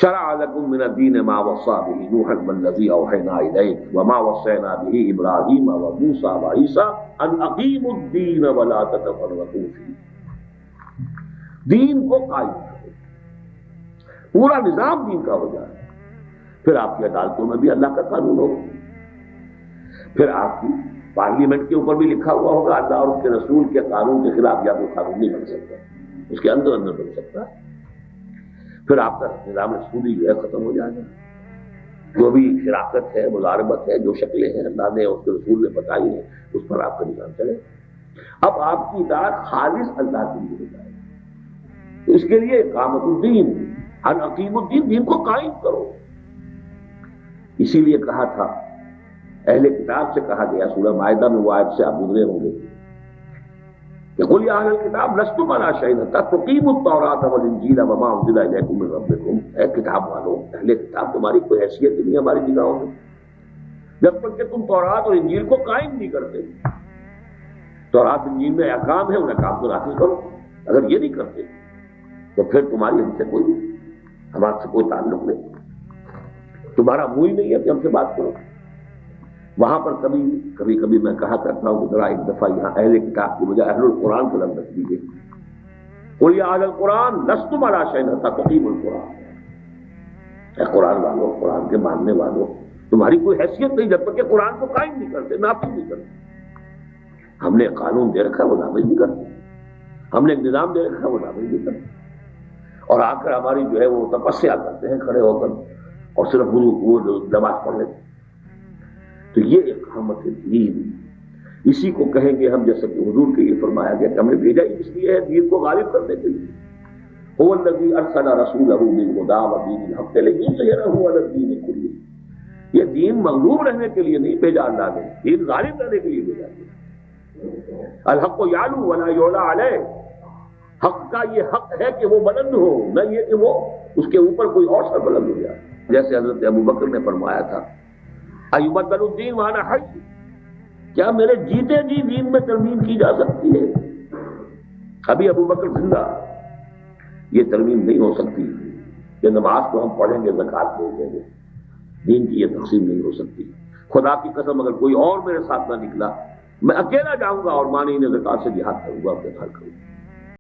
شرع لكم من الدين ما وصى به نوحا والذي اوحينا اليك وما وصينا به ابراهيم وموسى وعيسى ان اقيموا الدين ولا تتفرقوا فيه. دین کو قائم کرو، پورا نظام دین کا ہو جائے، پھر آپ کی عدالتوں میں بھی اللہ کا قانون ہوگا، پھر آپ کی پارلیمنٹ کے اوپر بھی لکھا ہوا ہوگا اللہ اور اس کے رسول کے قانون کے خلاف یا کوئی قانون نہیں بن سکتا، اس کے اندر بن سکتا، پھر آپ کا نظام رسولی جو ہے ختم ہو جائے گا. جو بھی شراکت ہے، مضاربت ہے، جو شکلیں ہیں اللہ نے اس کے رسول نے بتائی ہیں، اس پر آپ کا نظام چلے. اب آپ کی اطاعت خالص اللہ کے لیے ہو جائے گی. تو اس کے لیے اقامت الدین، ان اقیم الدین، دین کو قائم کرو. اسی لیے کہا تھا اہل کتاب سے کہا گیا سورہ مائدہ میں، وہ آیت سے آپ گزرے ہوں گے کہ قل یا اہل الکتاب لستم علی شیء حتی تقیموا التوراۃ والانجیل وما انزل الیکم من ربکم. اے کتاب والوں، اہل کتاب تمہاری کوئی حیثیت نہیں ہماری نگاہوں میں جب تک کہ تم تورات اور انجیل کو قائم نہیں کرتے. تورات انجیل میں احکام ہے، ان احکام کو نافذ کرو. اگر یہ نہیں کرتے تو پھر تمہاری ہم سے کوئی، ہمارے سے کوئی تعلق نہیں، تمہارا منہ ہی نہیں ہے کہ ہم سے بات کرو. وہاں پر کبھی کبھی میں کہا کرتا ہوں کہ ذرا ایک دفعہ یہاں اہل کتاب کی بجائے اہل القرآن کو لفظ رکھ دیجیے. قل یا اہل القرآن لستم علی شیء حتی تقیموا القرآن. اے قرآن والوں، قرآن کے ماننے والوں، تمہاری کوئی حیثیت نہیں جب تک کہ قرآن کو قائم نہیں کرتے، نافذ نہیں کرتے. ہم نے قانون دے رکھا، وہ نافذ نہیں کرتے. ہم نے ایک نظام دے رکھا، وہ نافذ نہیں کرتے. اور آ کر ہماری جو ہے وہ تپسیا کرتے ہیں کھڑے ہو کر، اور صرف وہ نماز پڑھ لیتے. تو یہ اقامت دین، اسی کو کہیں گے ہم، جیسا کہ حضور کے لیے فرمایا گیا کہ ہم نے بھیجا اس لیے ہے دین کو غالب کرنے کے لیے. هو الذی ارسل رسولہ بالہدی ودین الحق لیظہرہ علی الدین کلہ. یہ دین مغلوب رہنے کے لیے نہیں بھیجا اللہ نے، دین غالب رہنے کے لیے بھیجا. الحق یعلو ولا یعلی علیہ. حق کا یہ حق ہے کہ وہ بلند ہو، نہ یہ کہ وہ اس کے اوپر کوئی اور سر بلند ہو جائے. جیسے حضرت ابو بکر نے فرمایا تھا ایبدل الدین وانا حی، کیا میرے جیتے جی دین میں ترمیم کی جا سکتی ہے؟ ابھی ابو بکر زندہ، یہ ترمیم نہیں ہو سکتی کہ نماز کو ہم پڑھیں گے، زکوٰۃ دیں گے، دین کی یہ تقسیم نہیں ہو سکتی. خدا کی قسم اگر کوئی اور میرے ساتھ نہ نکلا، میں اکیلا جاؤں گا اور مانع زکوٰۃ سے جہاد کروں گا، اپنے گھر کروں گا.